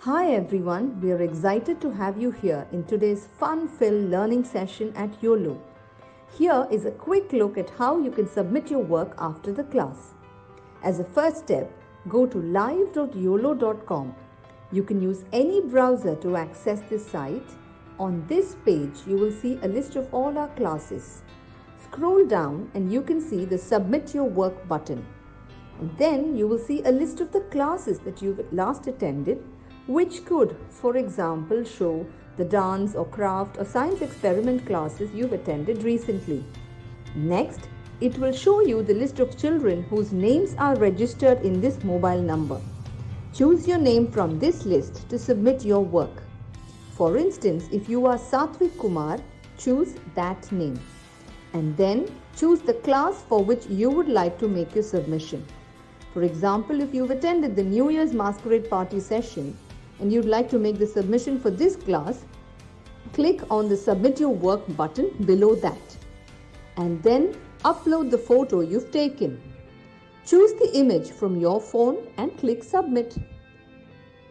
Hi everyone, we are excited to have you here in today's fun-filled learning session at Uolo. Here is a quick look at how you can submit your work after the class. As a first step, go to live.uolo.com. You can use any browser to access this site. On this page, you will see a list of all our classes. Scroll down and you can see the Submit Your Work button. And then you will see a list of the classes that you've last attended, which could, for example, show the dance or craft or science experiment classes you've attended recently. Next, it will show you the list of children whose names are registered in this mobile number. Choose your name from this list to submit your work. For instance, if you are Satvik Kumar, choose that name. And then choose the class for which you would like to make your submission. For example, if you've attended the New Year's Masquerade Party session and you'd like to make the submission for this class, click on the Submit Your Work button below that. And then upload the photo you've taken. Choose the image from your phone and click Submit.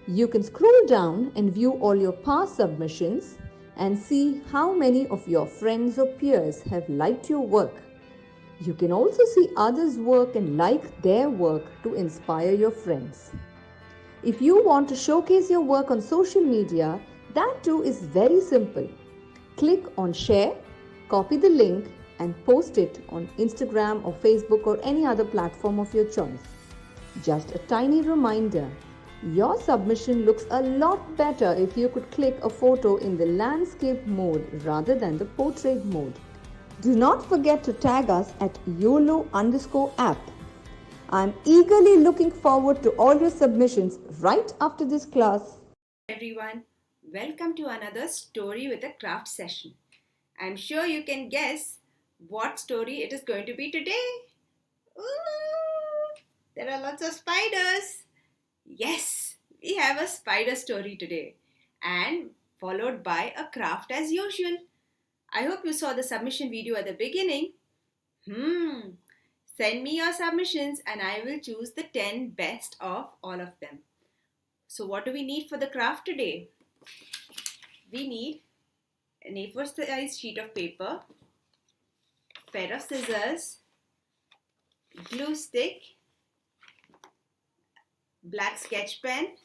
You can scroll down and view all your past submissions and see how many of your friends or peers have liked your work. You can also see others' work and like their work to inspire your friends. If you want to showcase your work on social media, that too is very simple. Click on Share, copy the link and post it on Instagram or Facebook or any other platform of your choice. Just a tiny reminder, your submission looks a lot better if you could click a photo in the landscape mode rather than the portrait mode. Do not forget to tag us at YOLO_app. I'm eagerly looking forward to all your submissions right after this class. Everyone, welcome to another story with a craft session. I'm sure you can guess what story it is going to be today. Ooh, there are lots of spiders. Yes, we have a spider story today and followed by a craft as usual. I hope you saw the submission video at the beginning. Send me your submissions and I will choose the 10 best of all of them. So what do we need for the craft today? We need an A4 size sheet of paper, pair of scissors, glue stick, black sketch pen,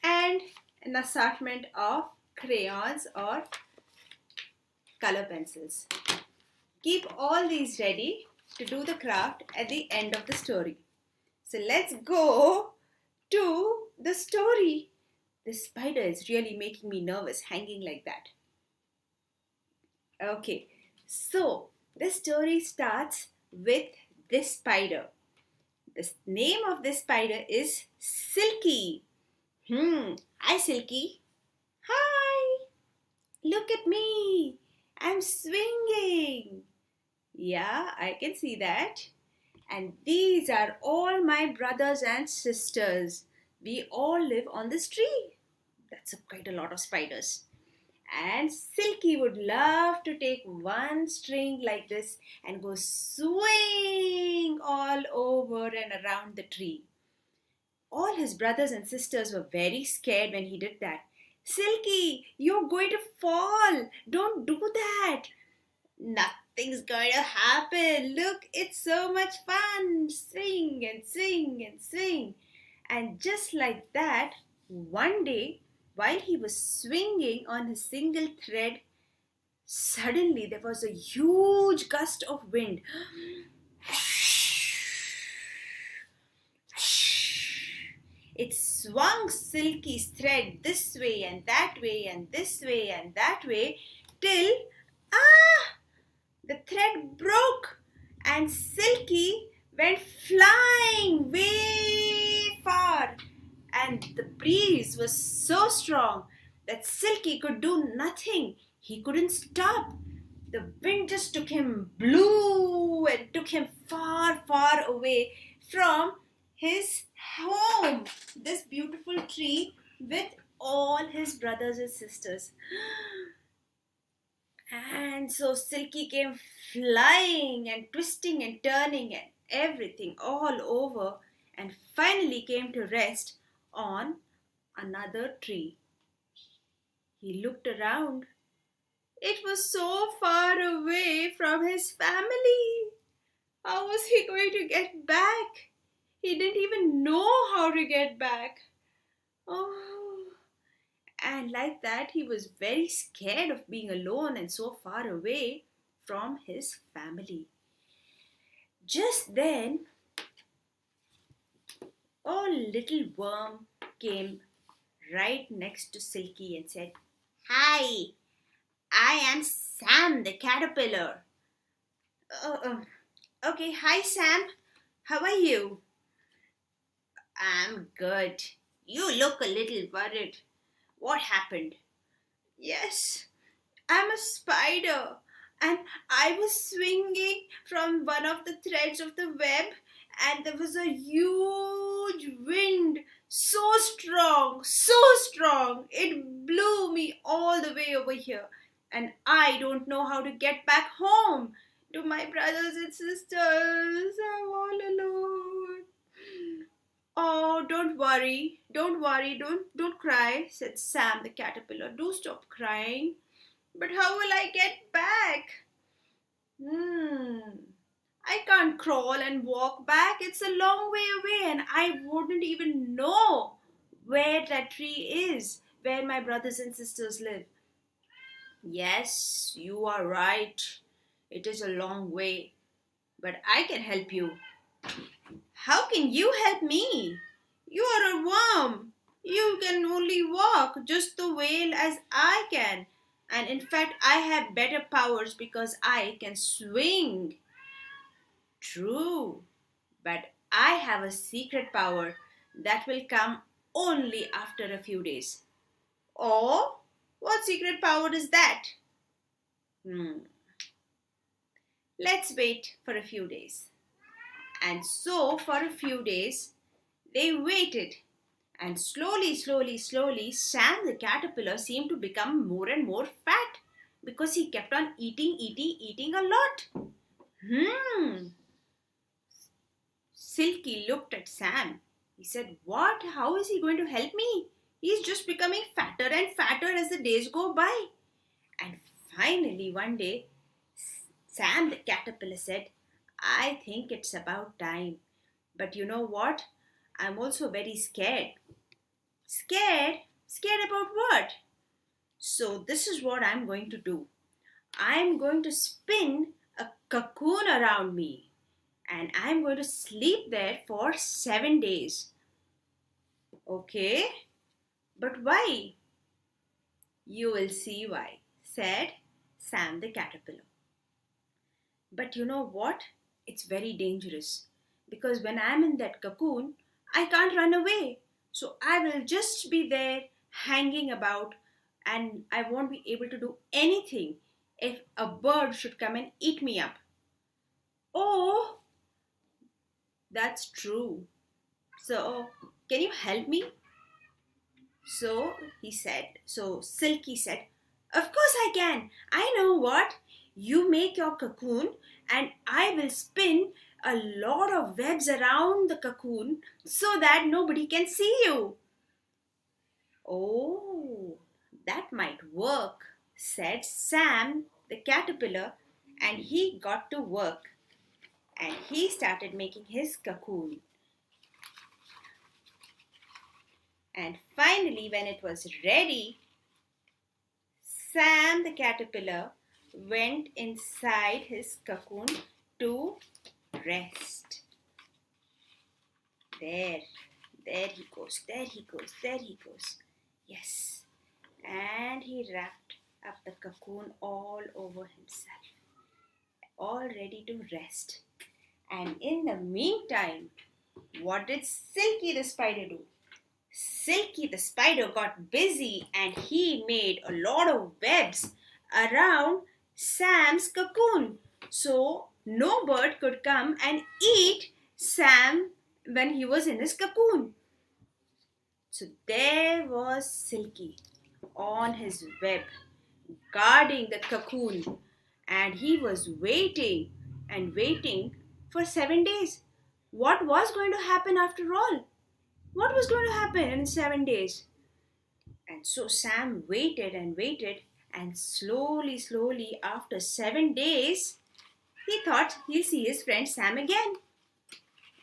and an assortment of crayons or color pencils. Keep all these ready to do the craft at the end of the story. So let's go to the story. This spider is really making me nervous hanging like that. Okay, so the story starts with this spider. The name of this spider is Silky. Hi Silky. Hi. Look at me. I'm swinging. Yeah, I can see that. And these are all my brothers and sisters. We all live on this tree. That's quite a lot of spiders. And Silky would love to take one string like this and go swing all over and around the tree. All his brothers and sisters were very scared when he did that. Silky, you're going to fall. Don't do that. Nothing's going to happen. Look, it's so much fun. Swing and swing and swing. And just like that, one day, while he was swinging on his single thread, suddenly there was a huge gust of wind. It swung Silky's thread this way and that way and this way and that way till the thread broke and Silky went flying way far. And the breeze was so strong that Silky could do nothing. He couldn't stop. The wind just took him, blew and took him far, far away from his home, this beautiful tree with all his brothers and sisters. And so Silky came flying and twisting and turning and everything all over and finally came to rest on another tree. He looked around. It was so far away from his family. How was he going to get back? He didn't even know how to get back. Oh, and like that, he was very scared of being alone and so far away from his family. Just then, a little worm came right next to Silky and said, "Hi, I am Sam the caterpillar." Oh, okay, hi Sam. How are you? I'm good. You look a little worried. What happened? Yes, I'm a spider, and I was swinging from one of the threads of the web, and there was a huge wind, so strong, it blew me all the way over here, and I don't know how to get back home to my brothers and sisters. I'm all alone. Oh, don't cry, said Sam the caterpillar. Do stop crying. But how will I get back? Hmm. I can't crawl and walk back. It's a long way away, and I wouldn't even know where that tree is, where my brothers and sisters live. Yes, you are right. It is a long way, but I can help you. How can you help me? You are a worm. You can only walk just the way as I can. And in fact, I have better powers because I can swing. True, but I have a secret power that will come only after a few days. Oh, what secret power is that? Hmm. Let's wait for a few days. And so, for a few days, they waited. And slowly, Sam the caterpillar seemed to become more and more fat because he kept on eating a lot. Hmm. Silky looked at Sam. He said, "What? How is he going to help me? He's just becoming fatter and fatter as the days go by." And finally, one day, Sam the caterpillar said, "I think it's about time. But you know what? I'm also very scared." Scared? Scared about what? So, this is what I'm going to do. I'm going to spin a cocoon around me and I'm going to sleep there for 7 days. Okay, but why? You will see why, said Sam the caterpillar. But you know what? It's very dangerous because when I'm in that cocoon, I can't run away. So I will just be there hanging about and I won't be able to do anything if a bird should come and eat me up. Oh, that's true. So, can you help me? So Silky said, "Of course I can. I know what. You make your cocoon and I will spin a lot of webs around the cocoon so that nobody can see you." Oh, that might work, said Sam the caterpillar, and he got to work and he started making his cocoon. And finally, when it was ready, Sam the caterpillar went inside his cocoon to rest. There he goes, there he goes, there he goes. Yes, and he wrapped up the cocoon all over himself, all ready to rest. And in the meantime, what did Silky the spider do? Silky the spider got busy and he made a lot of webs around Sam's cocoon. So no bird could come and eat Sam when he was in his cocoon. So there was Silky on his web, guarding the cocoon, and he was waiting and waiting for 7 days. What was going to happen after all? What was going to happen in 7 days? And so Sam waited and waited, and slowly, after 7 days, he thought he'll see his friend Sam again.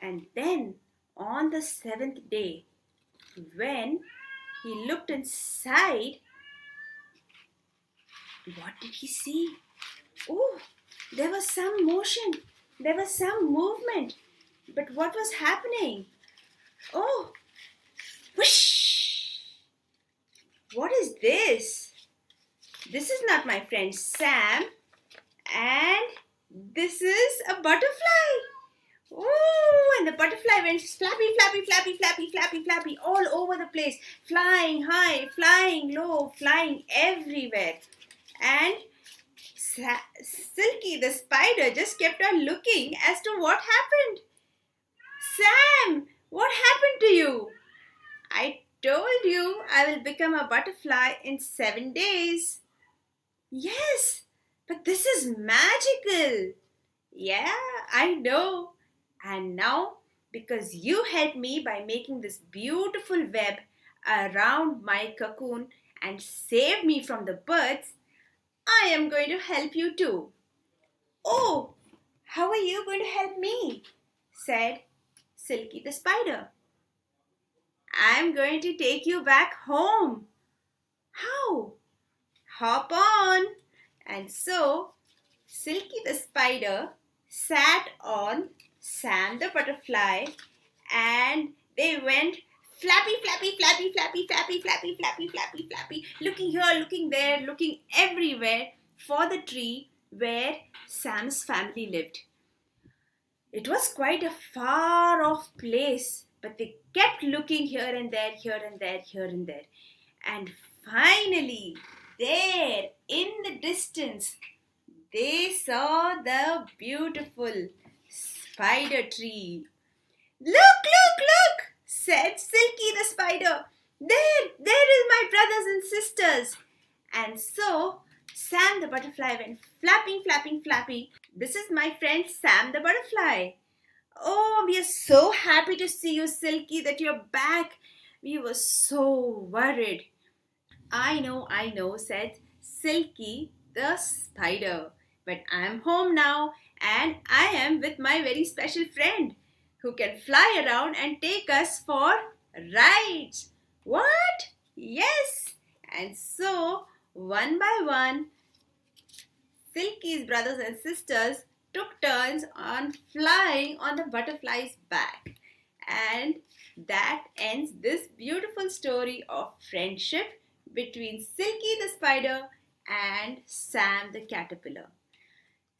And then on the seventh day, when he looked inside, what did he see? Oh, there was some motion, there was some movement. But what was happening? Oh, whoosh! What is this? This is not my friend Sam, and this is a butterfly. Oh, and the butterfly went flappy, all over the place, flying high, flying low, flying everywhere. And Silky the spider just kept on looking as to what happened. Sam, what happened to you? I told you I will become a butterfly in 7 days. Yes, but this is magical. Yeah, I know. And now, because you helped me by making this beautiful web around my cocoon and saved me from the birds, I am going to help you too. Oh, how are you going to help me? Said Silky the spider. I'm going to take you back home. How? Hop on. And so, Silky the spider sat on Sam the butterfly, and they went flappy, looking here, looking there, looking everywhere for the tree where Sam's family lived. It was quite a far off place, but they kept looking here and there, here and there, here and there. And finally, there in the distance, they saw the beautiful spider tree. Look, said Silky the spider. There is my brothers and sisters. And so Sam the butterfly went flappy. This is my friend Sam the butterfly. Oh, we are so happy to see you, Silky, that you're back. We were so worried. I know, said Silky the spider. But I'm home now, and I am with my very special friend who can fly around and take us for rides. What? Yes. And so, one by one, Silky's brothers and sisters took turns on flying on the butterfly's back. And that ends this beautiful story of friendship between Silky the spider and Sam the caterpillar.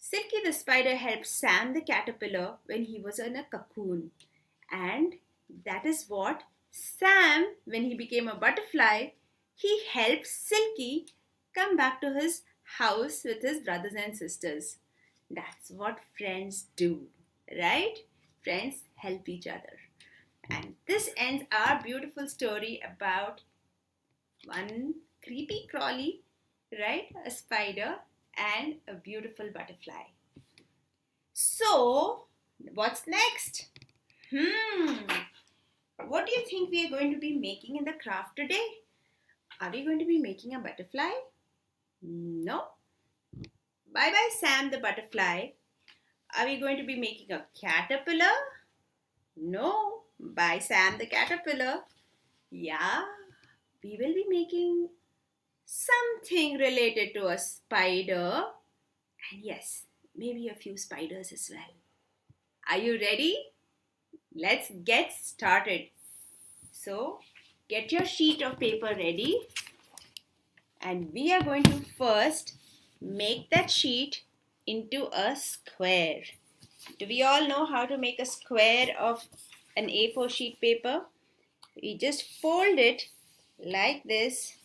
Silky the spider helped Sam the caterpillar when he was in a cocoon. And that is what Sam, when he became a butterfly, he helped Silky come back to his house with his brothers and sisters. That's what friends do, right? Friends help each other. And this ends our beautiful story about one creepy crawly, right? A spider and a beautiful butterfly. So, what's next? What do you think we are going to be making in the craft today? Are we going to be making a butterfly? No. Bye, Sam the butterfly. Are we going to be making a caterpillar? No. Bye, Sam the caterpillar. Yeah, we will be making something related to a spider. And yes, maybe a few spiders as well. Are you ready? Let's get started. So, get your sheet of paper ready. And we are going to first make that sheet into a square. Do we all know how to make a square of an A4 sheet paper? We just fold it like this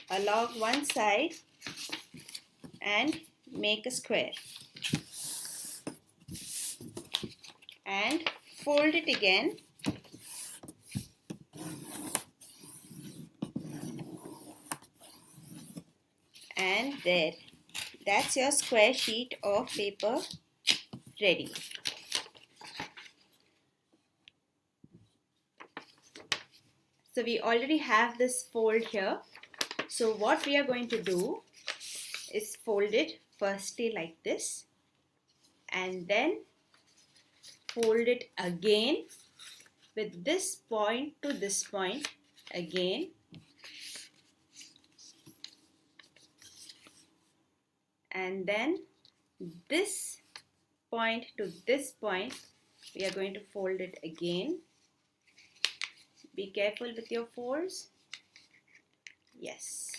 along one side and make a square. And fold it again. And there. That's your square sheet of paper ready. So we already have this fold here. So what we are going to do is fold it firstly like this, and then fold it again with this point to this point again, and then this point to this point we are going to fold it again. Be careful with your folds. Yes.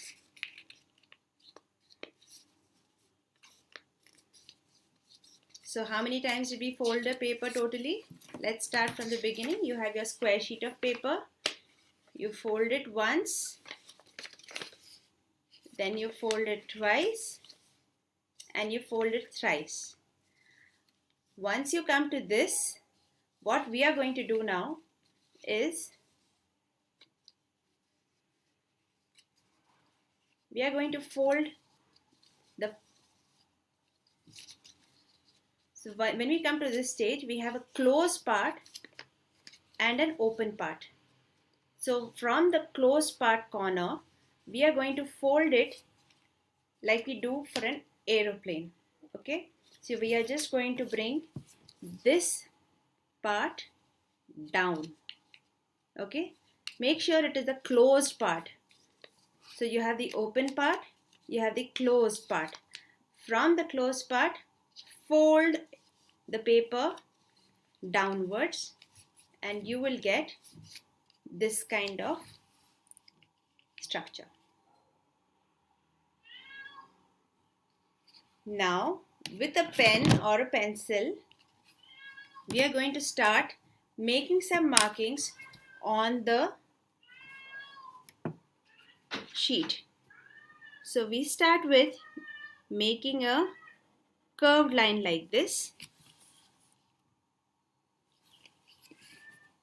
So how many times did we fold the paper totally? Let's start from the beginning. You have your square sheet of paper. You fold it once, then you fold it twice, and you fold it thrice. Once you come to this, what we are going to do now is we are going to fold the, so when we come to this stage, we have a closed part and an open part. So from the closed part corner, we are going to fold it like we do for an aeroplane. Okay, so we are just going to bring this part down. Okay, make sure it is the closed part. So you have the open part, you have the closed part. From the closed part, fold the paper downwards and you will get this kind of structure. Now with a pen or a pencil, we are going to start making some markings on the sheet. So we start with making a curved line like this,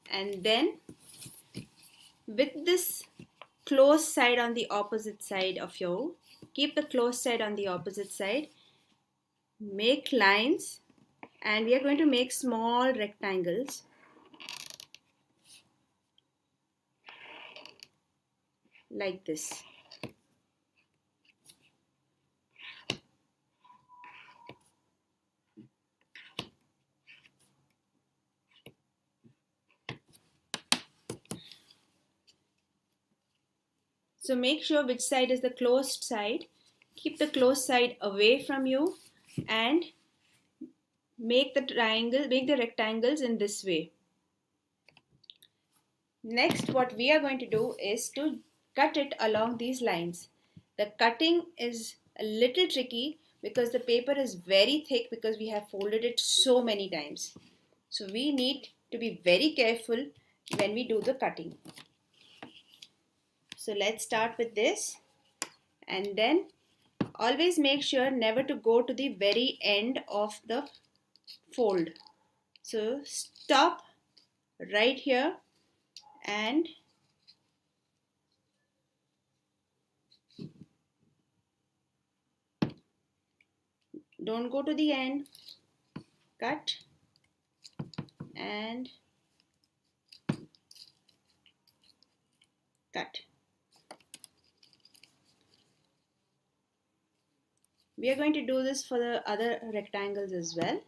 and then with this closed side on the opposite side of your, keep the closed side on the opposite side, make lines, and we are going to make small rectangles like this. So make sure which side is the closed side. Keep the closed side away from you and make the rectangles in this way. Next, what we are going to do is to cut it along these lines. The cutting is a little tricky because the paper is very thick because we have folded it so many times. So we need to be very careful when we do the cutting. So let's start with this, and then always make sure never to go to the very end of the fold. So stop right here and don't go to the end. Cut and cut. We are going to do this for the other rectangles as well.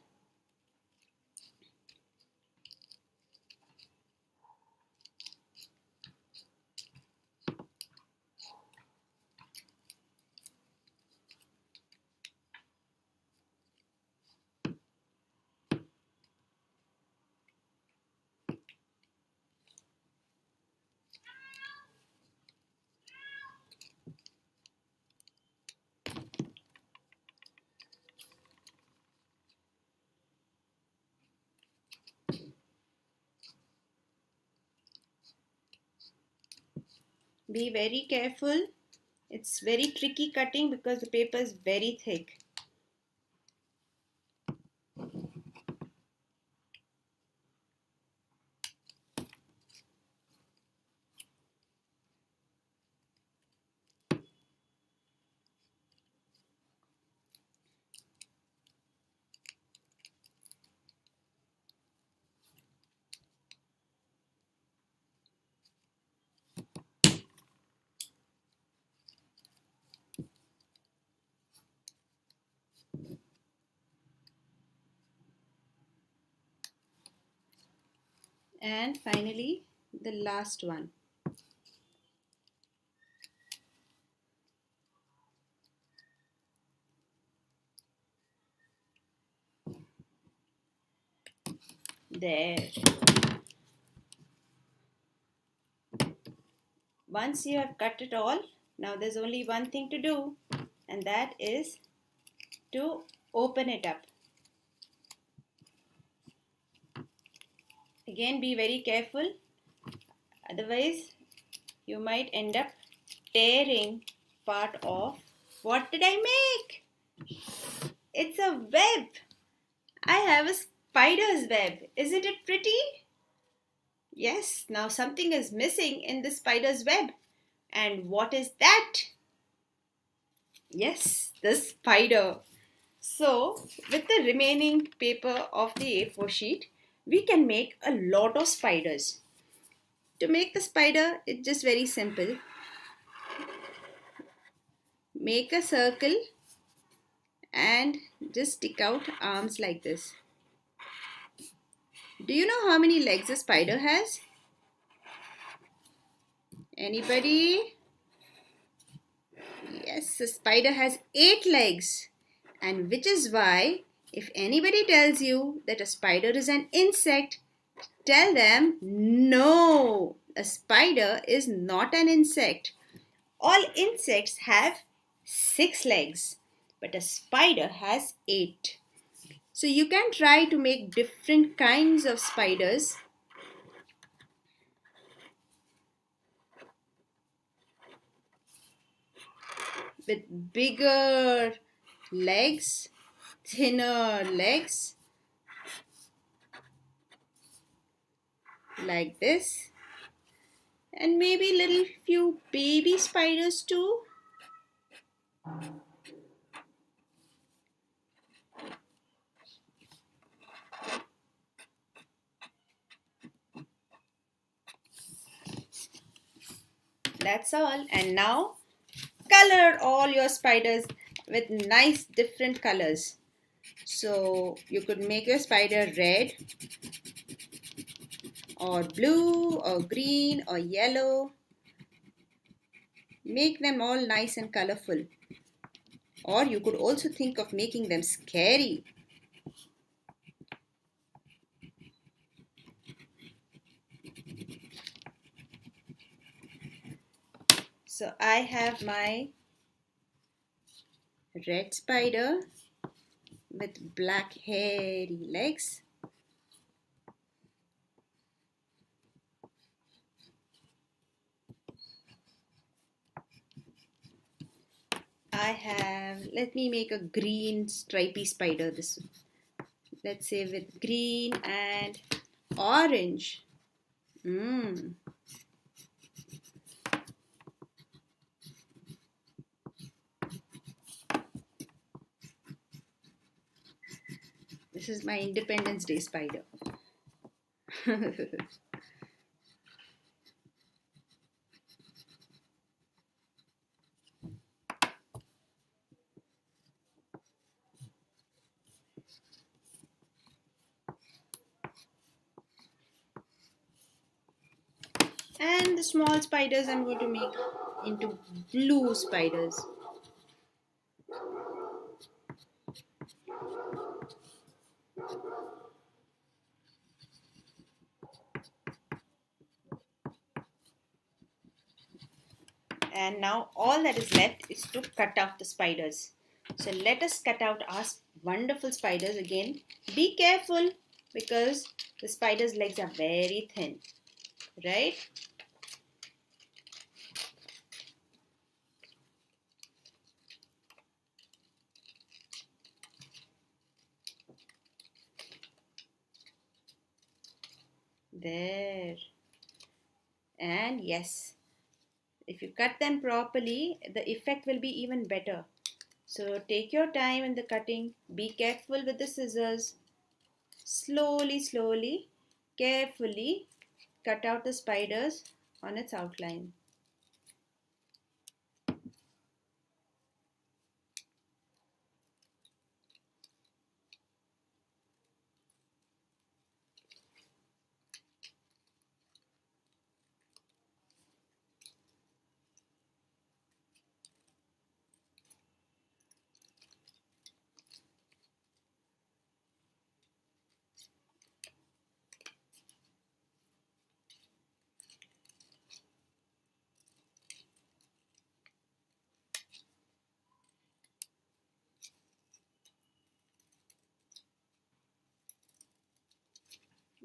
Be very careful. It's very tricky cutting because the paper is very thick. And finally, the last one. There. Once you have cut it all, now there's only one thing to do, and that is to open it up. Again, be very careful, otherwise you might end up tearing part of. What did I make? It's a web. I have a spider's web. Isn't it pretty? Yes, now something is missing in the spider's web. And what is that? Yes, the spider. So, with the remaining paper of the A4 sheet, we can make a lot of spiders. To make the spider, it's just very simple. Make a circle and just stick out arms like this. Do you know how many legs a spider has? Anybody? Yes, a spider has 8 legs. And which is why, if anybody tells you that a spider is an insect, tell them no, a spider is not an insect. All insects have 6 legs, but a spider has 8. So you can try to make different kinds of spiders. With bigger legs, thinner legs, like this, and maybe little few baby spiders too. That's all. And now color all your spiders with nice different colors. So you could make your spider red or blue or green or yellow. Make them all nice and colorful. Or you could also think of making them scary. So I have my red spider with black hairy legs. Let me make a green stripy spider. Let's say with green and orange. This is my Independence Day spider. And the small spiders I'm going to make into blue spiders. And now all that is left is to cut out the spiders. So let us cut out our wonderful spiders again. Be careful because the spider's legs are very thin, right? There. And yes, if you cut them properly, the effect will be even better. So take your time in the cutting. Be careful with the scissors. Slowly, slowly, carefully cut out the spiders on its outline.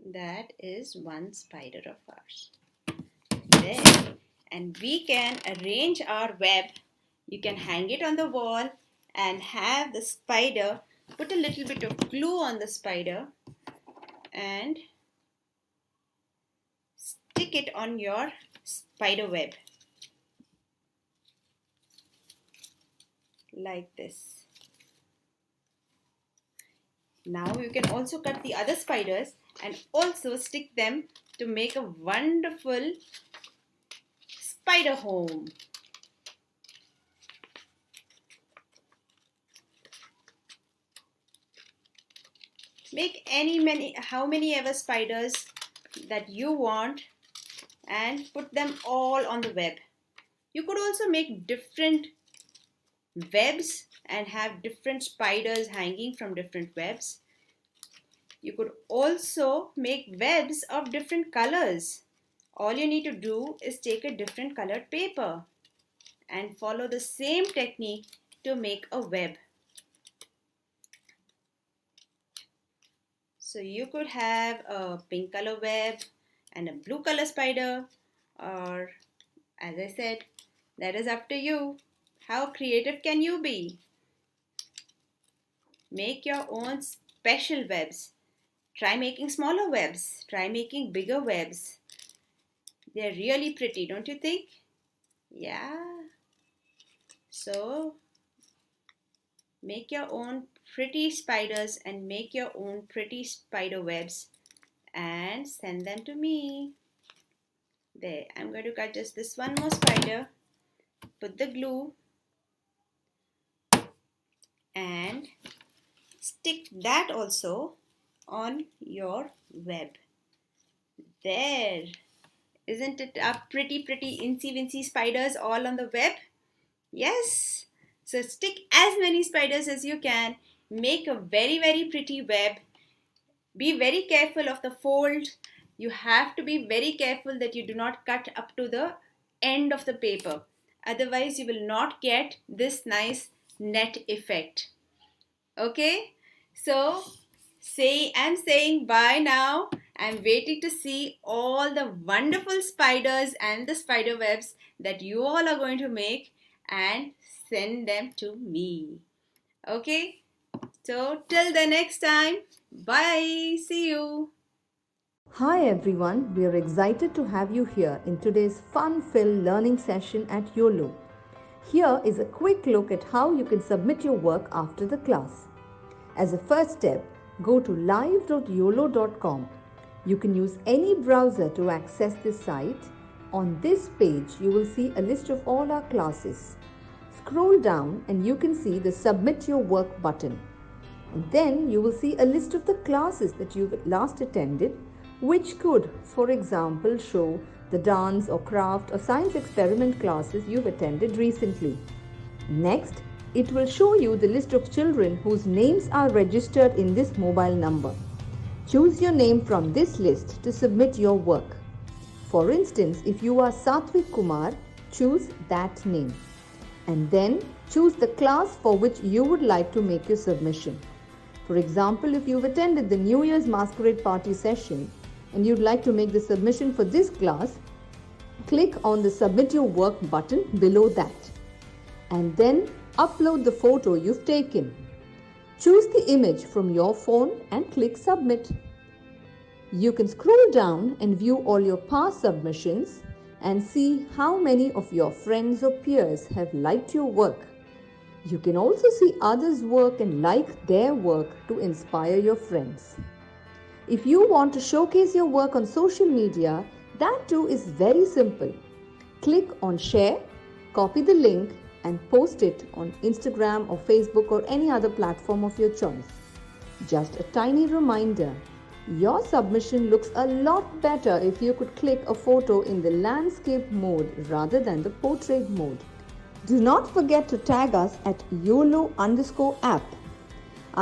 That is one spider of ours. There. And we can arrange our web. You can hang it on the wall and have the spider, put a little bit of glue on the spider and stick it on your spider web. Like this. Now you can also cut the other spiders and also stick them to make a wonderful spider home. Make how many ever spiders that you want and put them all on the web. You could also make different webs and have different spiders hanging from different webs. You could also make webs of different colors. All you need to do is take a different colored paper and follow the same technique to make a web. So you could have a pink color web and a blue color spider, or as I said, that is up to you. How creative can you be? Make your own special webs. Try making smaller webs. Try making bigger webs. They're really pretty, don't you think? Yeah. So make your own pretty spiders and make your own pretty spider webs and send them to me. There, I'm going to cut just this one more spider, put the glue and stick that also on your web. There. Isn't it a pretty incy wincy spiders all on the web? Yes. So stick as many spiders as you can. Make a very pretty web. Be very careful of the fold. You have to be very careful that you do not cut up to the end of the paper. Otherwise you will not get this nice net effect. Okay? So I'm saying bye now. I'm waiting to see all the wonderful spiders and the spider webs that you all are going to make and send them to me. Okay? So till the next time, bye. See you. Hi everyone, we are excited to have you here in today's fun-filled learning session at Uolo. Here is a quick look at how you can submit your work after the class. As a first step, go to live.uolo.com. You can use any browser to access this site. On this page, you will see a list of all our classes. Scroll down and you can see the Submit Your Work button. And then you will see a list of the classes that you've last attended, which could, for example, show the dance or craft or science experiment classes you've attended recently. Next, it will show you the list of children whose names are registered in this mobile number. Choose your name from this list to submit your work. For instance, if you are Satvik Kumar, choose that name. And then choose the class for which you would like to make your submission. For example, if you've attended the New Year's Masquerade Party session and you'd like to make the submission for this class, click on the Submit Your Work button below that. And then upload the photo you've taken. Choose the image from your phone and click Submit. You can scroll down and view all your past submissions and see how many of your friends or peers have liked your work. You can also see others' work and like their work to inspire your friends. If you want to showcase your work on social media, that too is very simple. Click on Share, copy the link and post it on Instagram or Facebook or any other platform of your choice. Just a tiny reminder, your submission looks a lot better if you could click a photo in the landscape mode rather than the portrait mode. Do not forget to tag us at Uolo_app